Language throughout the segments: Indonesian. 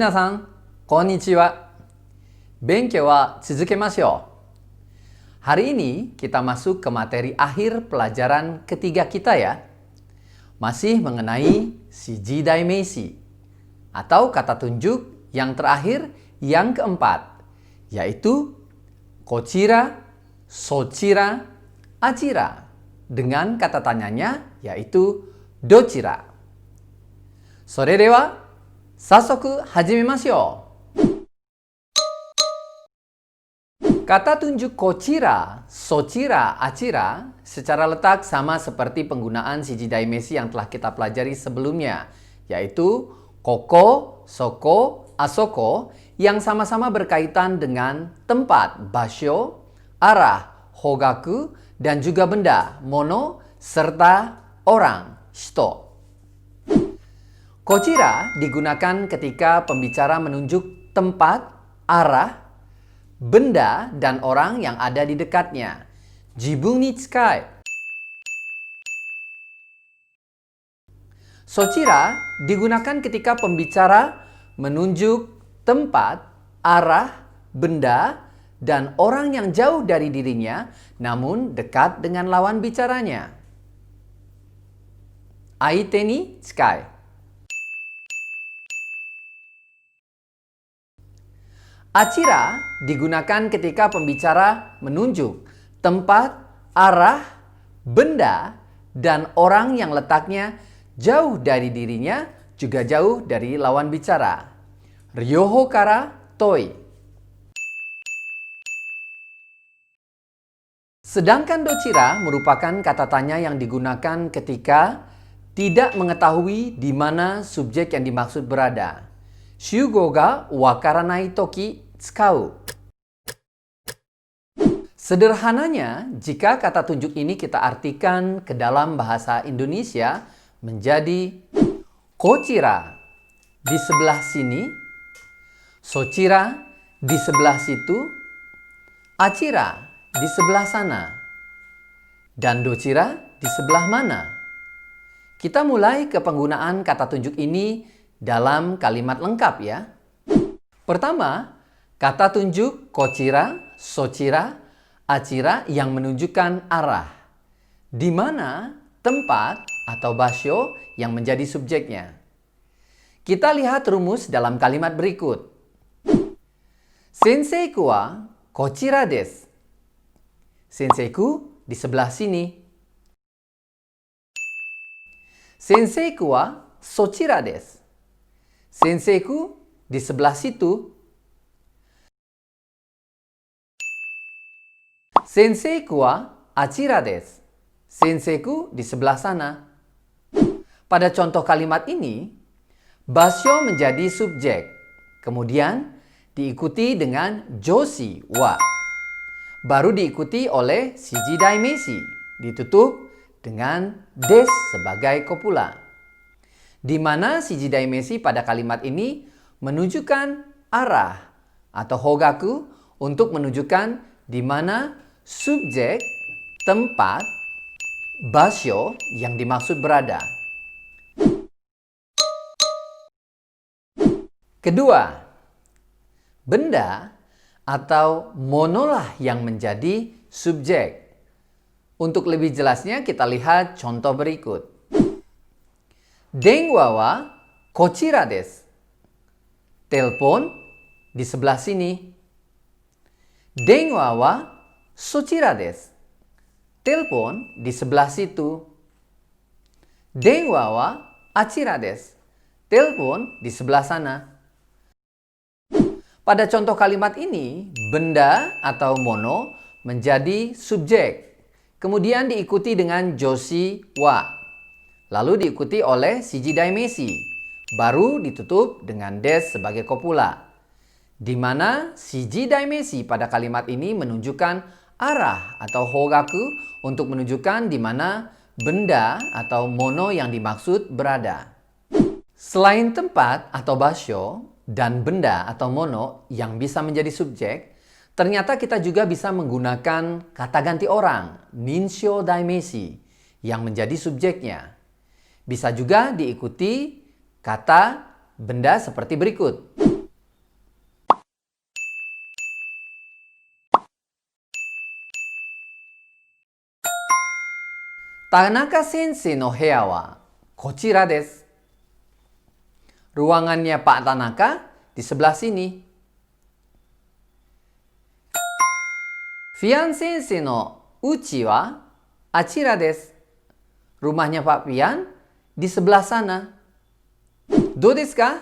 Minasan, konnichiwa. Benkyou wa tsuzukemashou. Hari ini kita masuk ke materi akhir pelajaran ketiga kita ya. Masih mengenai Shiji Daimeishi atau kata tunjuk yang terakhir yang keempat, yaitu kochira, sochira, achira dengan kata tanyanya yaitu dochira. Sore dewa, sassoku hajimemashou. Kata tunjuk kochira, sochira, achira secara letak sama seperti penggunaan Shiji Daimeishi yang telah kita pelajari sebelumnya, yaitu koko, soko, asoko yang sama-sama berkaitan dengan tempat, basho, arah, hogaku, dan juga benda, mono, serta orang, shito. Kochira digunakan ketika pembicara menunjuk tempat, arah, benda dan orang yang ada di dekatnya. Jibun ni tsukai. Sochira digunakan ketika pembicara menunjuk tempat, arah, benda, dan orang yang jauh dari dirinya namun dekat dengan lawan bicaranya. Aite ni tsukai. Achira digunakan ketika pembicara menunjuk tempat, arah, benda, dan orang yang letaknya jauh dari dirinya juga jauh dari lawan bicara. Ryoho kara toi. Sedangkan dochira merupakan kata tanya yang digunakan ketika tidak mengetahui di mana subjek yang dimaksud berada. Shugo ga wakaranai toki tsukau. Sederhananya, jika kata tunjuk ini kita artikan ke dalam bahasa Indonesia menjadi kochira di sebelah sini, sochira di sebelah situ, achira di sebelah sana, dan dochira di sebelah mana. Kita mulai ke penggunaan kata tunjuk ini dalam kalimat lengkap ya. Pertama, kata tunjuk kochira, sochira, achira yang menunjukkan arah. Di mana tempat atau basho yang menjadi subjeknya. Kita lihat rumus dalam kalimat berikut. Senseiku wa kochira desu. Senseiku di sebelah sini. Senseiku wa sochira desu. Senseiku di sebelah situ. Senseiku wa achira desu. Senseiku di sebelah sana. Pada contoh kalimat ini, basho menjadi subjek. Kemudian diikuti dengan joshi wa. Baru diikuti oleh Shiji Daimeishi. Ditutup dengan des sebagai kopula. Di mana Shiji Daimeishi pada kalimat ini menunjukkan arah atau hogaku untuk menunjukkan di mana subjek, tempat, basho yang dimaksud berada. Kedua, benda atau monolah yang menjadi subjek. Untuk lebih jelasnya kita lihat contoh berikut. Denwa wa kochira desu. Telepon di sebelah sini. Denwa wa sochira desu. Telepon di sebelah situ. Denwa wa achira desu. Telepon di sebelah sana. Pada contoh kalimat ini, benda atau mono menjadi subjek. Kemudian diikuti dengan joshi wa. Lalu diikuti oleh Shiji Daimeishi. Baru ditutup dengan des sebagai kopula. Di mana Shiji Daimeishi pada kalimat ini menunjukkan arah atau hogaku untuk menunjukkan di mana benda atau mono yang dimaksud berada. Selain tempat atau basho dan benda atau mono yang bisa menjadi subjek, ternyata kita juga bisa menggunakan kata ganti orang, ninsho daimeishi, yang menjadi subjeknya. Bisa juga diikuti kata benda seperti berikut. Tanaka Sensei no hea wa kochira desu. Ruangannya Pak Tanaka di sebelah sini. Fian Sensei no uchi wa achira desu. Rumahnya Pak Pian di sebelah sana. Do desu ka?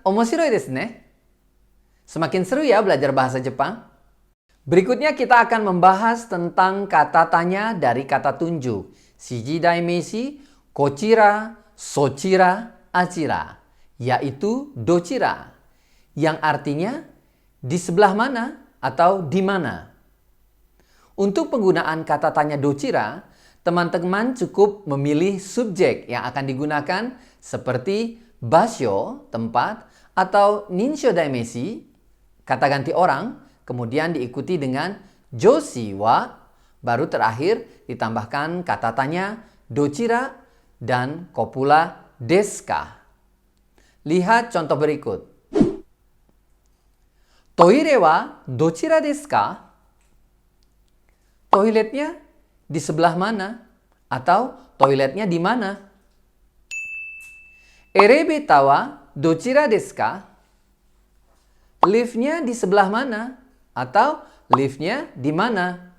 Omoshiroi desu ne. Semakin seru ya belajar bahasa Jepang. Berikutnya kita akan membahas tentang kata tanya dari kata tunjuk. Shiji daimeishi, kochira, sochira, achira. Yaitu dochira. Yang artinya di sebelah mana atau di mana. Untuk penggunaan kata tanya dochira, teman-teman cukup memilih subjek yang akan digunakan seperti basho, tempat, atau ninsho daimeishi, kata ganti orang, kemudian diikuti dengan joshi wa, baru terakhir ditambahkan kata tanya dochira dan copula desu ka. Lihat contoh berikut. Toire wa dochira desu ka? Toiletnya di sebelah mana? Atau toiletnya di mana? Elevator wa dochira desu ka? Liftnya di sebelah mana? Atau liftnya di mana?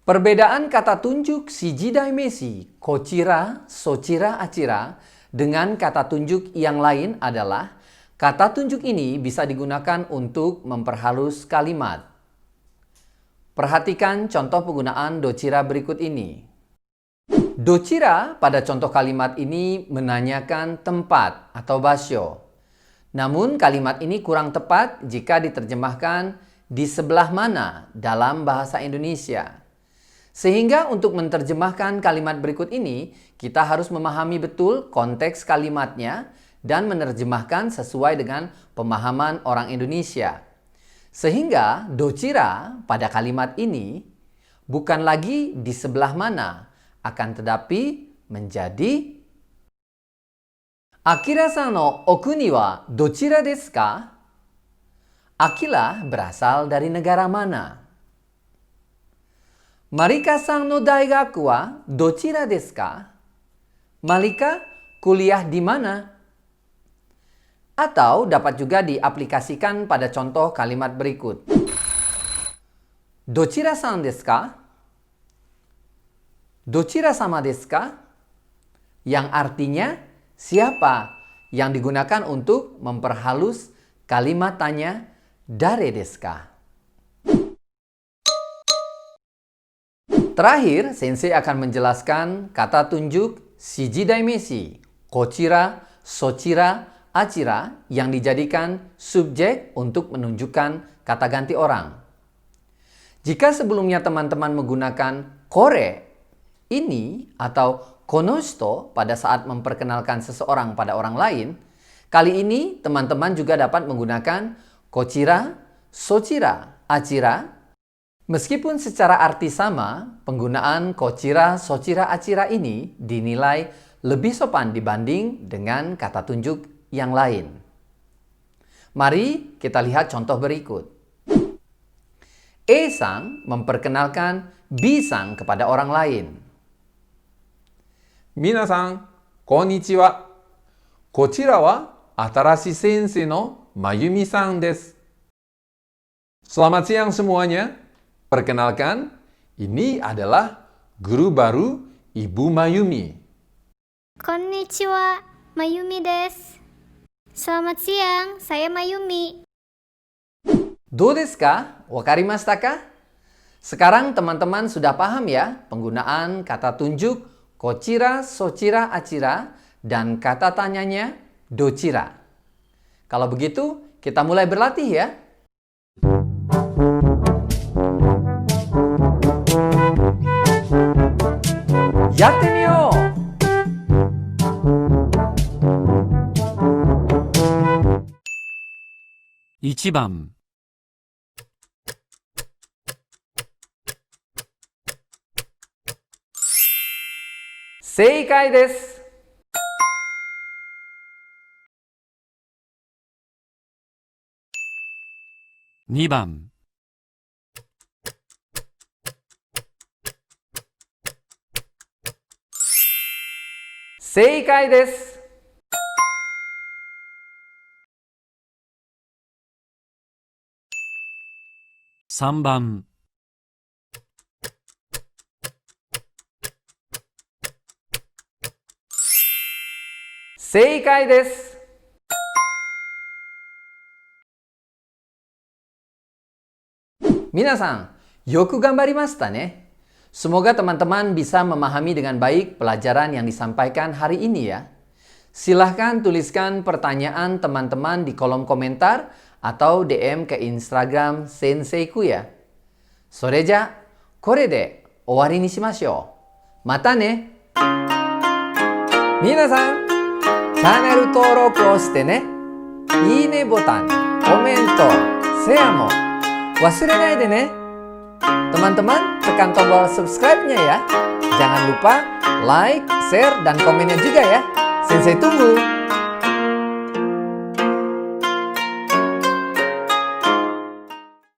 Perbedaan kata tunjuk shiji daimeishi, kochira, sochira, achira dengan kata tunjuk yang lain adalah kata tunjuk ini bisa digunakan untuk memperhalus kalimat. Perhatikan contoh penggunaan dochira berikut ini. Dochira pada contoh kalimat ini menanyakan tempat atau basho. Namun kalimat ini kurang tepat jika diterjemahkan di sebelah mana dalam bahasa Indonesia. Sehingga untuk menerjemahkan kalimat berikut ini, kita harus memahami betul konteks kalimatnya dan menerjemahkan sesuai dengan pemahaman orang Indonesia. Sehingga dochira pada kalimat ini bukan lagi di sebelah mana, akan tetapi menjadi Akira-san no oku ni wa dochira desu ka? Akira berasal dari negara mana? Marika-san no daigaku wa dochira desu ka? Malika kuliah di mana? Atau dapat juga diaplikasikan pada contoh kalimat berikut. Dochira-san desu ka? Dochira-sama desu ka? Yang artinya siapa, yang digunakan untuk memperhalus kalimat tanya dare desu ka? Terakhir, Sensei akan menjelaskan kata tunjuk shiji daimeishi, kochira, sochira, achira yang dijadikan subjek untuk menunjukkan kata ganti orang. Jika sebelumnya teman-teman menggunakan kore, ini atau konoshito pada saat memperkenalkan seseorang pada orang lain, kali ini teman-teman juga dapat menggunakan kochira, sochira, achira. Meskipun secara arti sama, penggunaan kochira, sochira, achira ini dinilai lebih sopan dibanding dengan kata tunjuk yang lain. Mari kita lihat contoh berikut. A-san memperkenalkan B-san kepada orang lain. Minasan, konnichiwa. Kochira wa atarashi sensei no Mayumi-san desu. Selamat siang semuanya. Perkenalkan, ini adalah guru baru Ibu Mayumi. Konnichiwa, Mayumi desu. Selamat siang, saya Mayumi. Do desu ka? Wakarimashita ka? Sekarang teman-teman sudah paham ya penggunaan kata tunjuk kochira, sochira, achira dan kata tanyanya dochira. Kalau begitu, kita mulai berlatih ya. Yatte miyou! 1番 正解です。2番 Seikai desu. Samban. Seikai desu. Minasan, yoku ganbarimashita ne. Semoga teman-teman bisa memahami dengan baik pelajaran yang disampaikan hari ini ya. Silahkan tuliskan pertanyaan teman-teman di kolom komentar atau DM ke Instagram Senseiku ya. Soreja, kore de owari ni shimashou. Mata ne. Minasan, channel登録をしてね。いいねボタン、コメント、シェアも忘れないでね. Teman-teman, tekan tombol subscribe-nya ya. Jangan lupa like, share, dan komennya juga ya. Sensei tunggu.